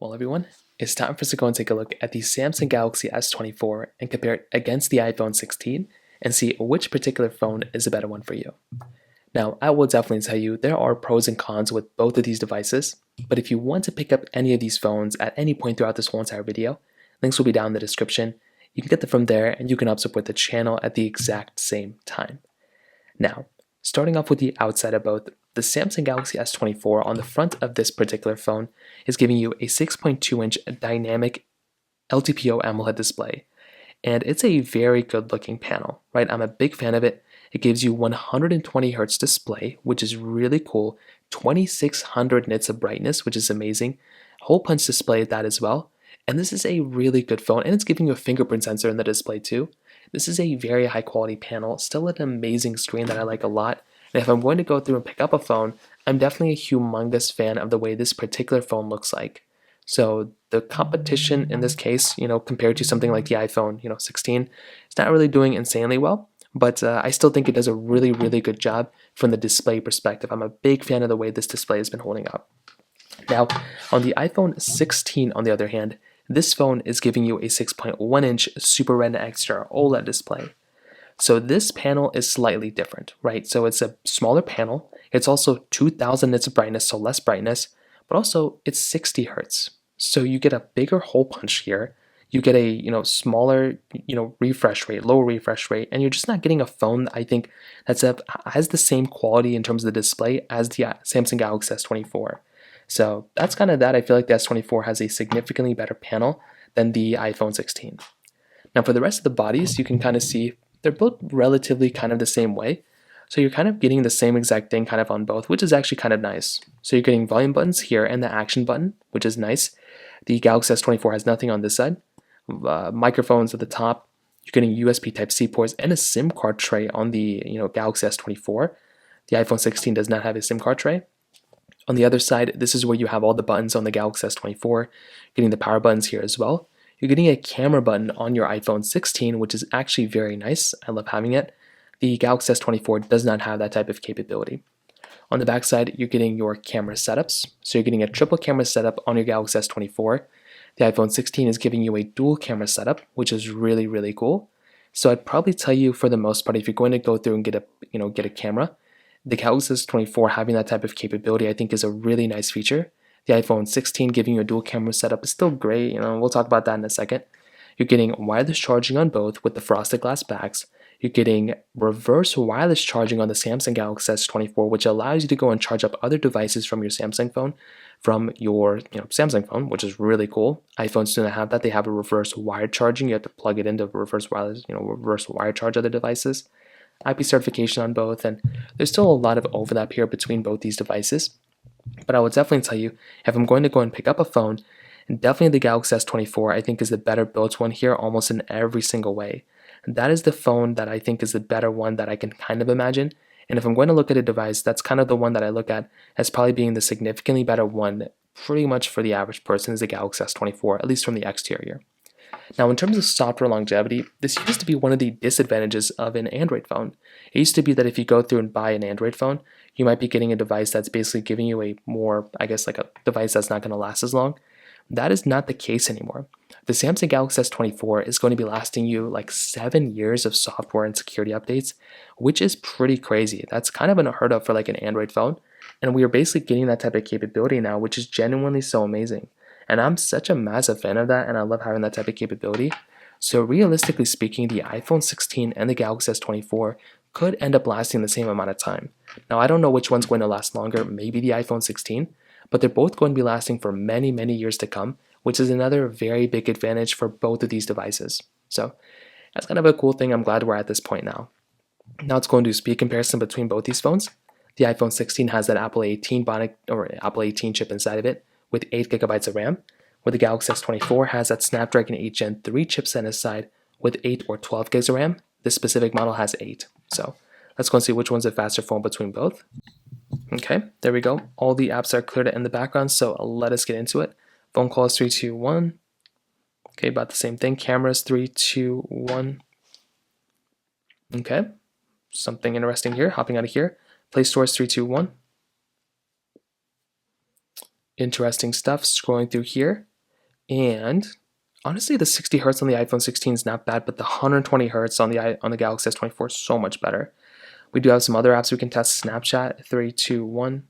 Well, everyone, it's time for us to go and take a look at the Samsung Galaxy S24 and compare it against the iPhone 16 and see which particular phone is a better one for you. Now, I will definitely tell you there are pros and cons with both of these devices, but if you want to pick up any of these phones at any point throughout this whole entire video, links will be down in the description. You can get them from there and you can help support the channel at the exact same time. Now, starting off with the outside of both, the Samsung Galaxy S24 on the front of this particular phone is giving you a 6.2-inch dynamic LTPO AMOLED display, and it's a very good looking panel, right? I'm a big fan of it. It gives you 120 Hz display, which is really cool, 2600 nits of brightness, which is amazing, hole punch display at that as well, and this is a really good phone, and it's giving you a fingerprint sensor in the display too. This is a very high quality panel, still an amazing screen that I like a lot, and if I'm going to go through and pick up a phone, I'm definitely a humongous fan of the way this particular phone looks like. So the competition in this case, compared to something like the iPhone, 16, it's not really doing insanely well, but I still think it does a really, really good job from the display perspective. I'm a big fan of the way this display has been holding up. Now, on the iPhone 16, on the other hand, this phone is giving you a 6.1-inch Super Retina XDR OLED display. So this panel is slightly different, right? So it's a smaller panel. It's also 2000 nits of brightness, so less brightness, but also it's 60 Hz. So you get a bigger hole punch here. You get a smaller refresh rate, lower refresh rate, and you're just not getting a phone I think has the same quality in terms of the display as the Samsung Galaxy S24. So that's kind of that. I feel like the S24 has a significantly better panel than the iPhone 16. Now for the rest of the bodies, you can kind of see they're both relatively kind of the same way. So you're kind of getting the same exact thing kind of on both, which is actually kind of nice. So you're getting volume buttons here and the action button, which is nice. The Galaxy S24 has nothing on this side. Microphones at the top. You're getting USB Type-C ports and a SIM card tray on the Galaxy S24. The iPhone 16 does not have a SIM card tray. On the other side, this is where you have all the buttons on the Galaxy S24. Getting the power buttons here as well. You're getting a camera button on your iPhone 16, which is actually very nice. I love having it. The Galaxy S24 does not have that type of capability. On the back side, you're getting your camera setups. So you're getting a triple camera setup on your Galaxy S24. The iPhone 16 is giving you a dual camera setup, which is really, really cool. So I'd probably tell you for the most part, if you're going to go through and get a camera, the Galaxy S24 having that type of capability I think is a really nice feature. The iPhone 16 giving you a dual camera setup is still great, we'll talk about that in a second. You're getting wireless charging on both with the frosted glass backs. You're getting reverse wireless charging on the Samsung Galaxy S24, which allows you to go and charge up other devices from your Samsung phone, Samsung phone, which is really cool. iPhones do not have that. They have a reverse wired charging. You have to plug it into reverse wireless, reverse wire charge other devices. IP certification on both, and there's still a lot of overlap here between both these devices. But I would definitely tell you, if I'm going to go and pick up a phone, and definitely the Galaxy S24 I think is the better built one here almost in every single way. And that is the phone that I think is the better one that I can kind of imagine. And if I'm going to look at a device, that's kind of the one that I look at as probably being the significantly better one pretty much for the average person is the Galaxy S24, at least from the exterior. Now, in terms of software longevity, this used to be one of the disadvantages of an Android phone. It used to be that if you go through and buy an Android phone, you might be getting a device that's basically giving you a more, like a device that's not going to last as long. That is not the case anymore. The Samsung Galaxy S24 is going to be lasting you like 7 years of software and security updates, which is pretty crazy. That's kind of unheard of for like an Android phone. And we are basically getting that type of capability now, which is genuinely so amazing. And I'm such a massive fan of that, and I love having that type of capability. So realistically speaking, the iPhone 16 and the Galaxy S24 could end up lasting the same amount of time. Now, I don't know which one's going to last longer, maybe the iPhone 16, but they're both going to be lasting for many, many years to come, which is another very big advantage for both of these devices. So that's kind of a cool thing. I'm glad we're at this point now. Now let's go and do speed comparison between both these phones. The iPhone 16 has that Apple A18 chip inside of it, with 8 GB of RAM, where the Galaxy S24 has that Snapdragon 8 Gen 3 chipset inside with 8 or 12 gigs of RAM. This specific model has 8. So let's go and see which one's a faster phone between both. Okay, there we go. All the apps are cleared in the background, so let us get into it. Phone call is 3, 2, 1. Okay, about the same thing. Cameras 3, 2, 1. Okay, something interesting here. Hopping out of here. Play Store is 3, 2, 1. Interesting stuff. Scrolling through here. And honestly, the 60 hertz on the iPhone 16 is not bad, but the 120 hertz on the Galaxy S24 is so much better. We do have some other apps we can test. Snapchat, 3, 2, 1.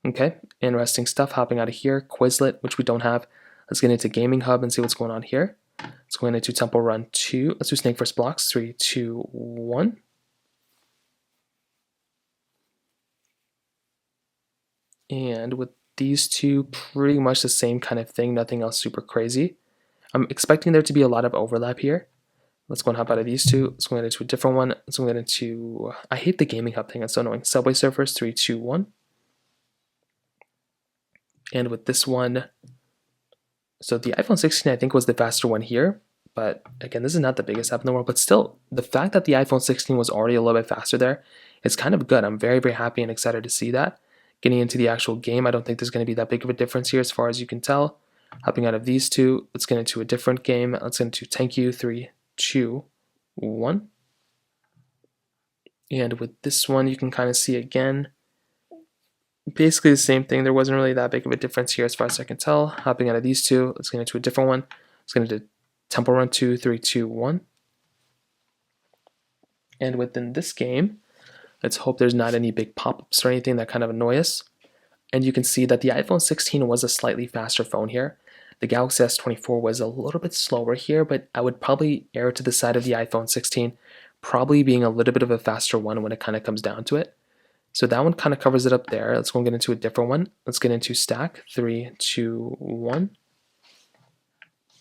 Okay, interesting stuff. Hopping out of here, Quizlet, which we don't have. Let's get into Gaming Hub and see what's going on here. Let's go into Temple Run 2. Let's do Snake First Blocks, 3, 2, 1. And with these two, pretty much the same kind of thing, nothing else super crazy. I'm expecting there to be a lot of overlap here. Let's go and hop out of these two. Let's go into a different one. Let's go into, I hate the Gaming Hub thing, it's so annoying. Subway Surfers, 3, 2, 1. And with this one, so the iPhone 16 I think was the faster one here, but again, this is not the biggest app in the world, but still, the fact that the iPhone 16 was already a little bit faster there is kind of good. I'm very, very happy and excited to see that. Getting into the actual game, I don't think there's going to be that big of a difference here as far as you can tell. Hopping out of these two, let's get into a different game. Let's get into Thank You, 3, 2, 1. And with this one, you can kind of see again, basically the same thing. There wasn't really that big of a difference here as far as I can tell. Hopping out of these two, let's get into a different one. Let's get into Temple Run 2, 3, 2, 1. And within this game, let's hope there's not any big pop-ups or anything that kind of annoy us. And you can see that the iPhone 16 was a slightly faster phone here. The Galaxy S24 was a little bit slower here, but I would probably err to the side of the iPhone 16, probably being a little bit of a faster one when it kind of comes down to it. So that one kind of covers it up there. Let's go and get into a different one. Let's get into Stack, 3, 2, 1.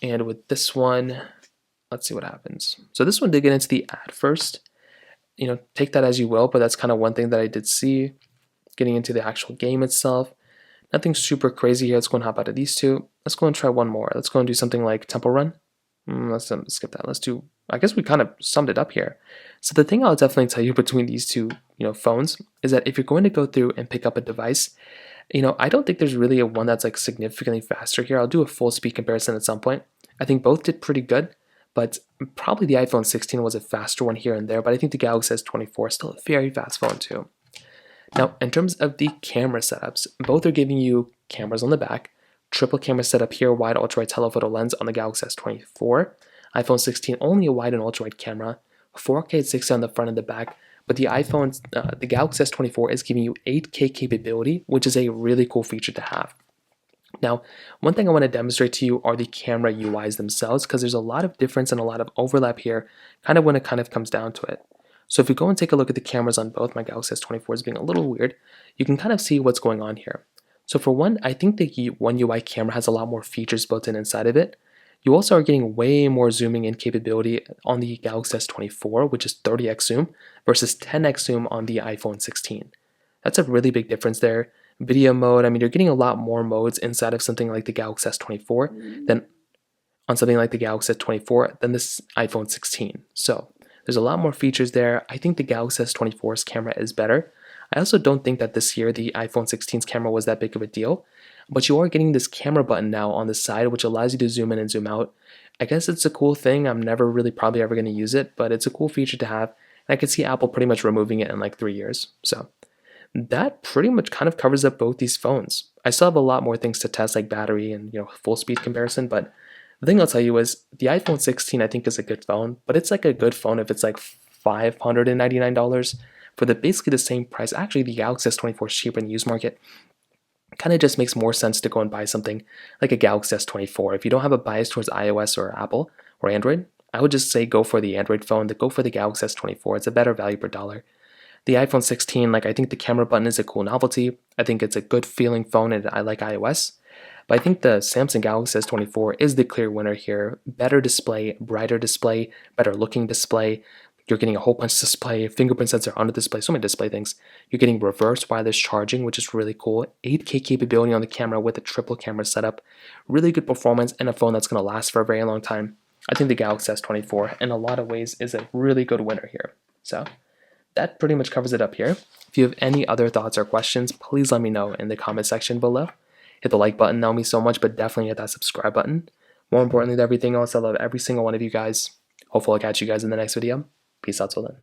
And with this one, let's see what happens. So this one did get into the ad first. You know, take that as you will, but that's kind of one thing that I did see. Getting into the actual game itself, nothing super crazy here. Let's go and hop out of these two. Let's go and try one more. Let's go and do something like Temple Run. Let's skip that. Let's do, I guess we kind of summed it up here. So the thing I'll definitely tell you between these two, phones is that if you're going to go through and pick up a device, I don't think there's really a one that's like significantly faster here. I'll do a full speed comparison at some point. I think both did pretty good, but probably the iPhone 16 was a faster one here and there, but I think the Galaxy S24 is still a very fast phone too. Now, in terms of the camera setups, both are giving you cameras on the back, triple camera setup here, wide ultra-wide telephoto lens on the Galaxy S24, iPhone 16 only a wide and ultra-wide camera, 4K at 60 on the front and the back, but the Galaxy S24 is giving you 8K capability, which is a really cool feature to have. Now, one thing I want to demonstrate to you are the camera UIs themselves, because there's a lot of difference and a lot of overlap here, kind of when it kind of comes down to it. So if we go and take a look at the cameras on both, my Galaxy S24 is being a little weird, you can kind of see what's going on here. So for one, I think the One UI camera has a lot more features built in inside of it. You also are getting way more zooming in capability on the Galaxy S24, which is 30x zoom, versus 10x zoom on the iPhone 16. That's a really big difference there. Video mode, I mean, you're getting a lot more modes inside of something like the Galaxy S24 than on something like the Galaxy S24 than this iPhone 16. So there's a lot more features there. I think the Galaxy S24's camera is better. I also don't think that this year the iPhone 16's camera was that big of a deal, but you are getting this camera button now on the side, which allows you to zoom in and zoom out. I guess it's a cool thing. I'm never really probably ever going to use it, but it's a cool feature to have. And I could see Apple pretty much removing it in like 3 years. So that pretty much kind of covers up both these phones. I still have a lot more things to test, like battery and full speed comparison, but the thing I'll tell you is the iPhone 16 I think is a good phone, but it's like a good phone if it's like $599 for basically the same price. Actually, the Galaxy S24 is cheaper in the used market. Kind of just makes more sense to go and buy something like a Galaxy S24. If you don't have a bias towards iOS or Apple or Android, I would just say go for the Android phone, go for the Galaxy S24. It's a better value per dollar. The iPhone 16, I think the camera button is a cool novelty. I think it's a good feeling phone and I like iOS. But I think the Samsung Galaxy S24 is the clear winner here. Better display, brighter display, better looking display. You're getting a whole bunch of display, fingerprint sensor on the display, so many display things. You're getting reverse wireless charging, which is really cool. 8K capability on the camera with a triple camera setup. Really good performance and a phone that's going to last for a very long time. I think the Galaxy S24 in a lot of ways is a really good winner here. So that pretty much covers it up here. If you have any other thoughts or questions, please let me know in the comment section below. Hit the like button, that would mean so much, but definitely hit that subscribe button. More importantly than everything else, I love every single one of you guys. Hopefully I'll catch you guys in the next video. Peace out till then.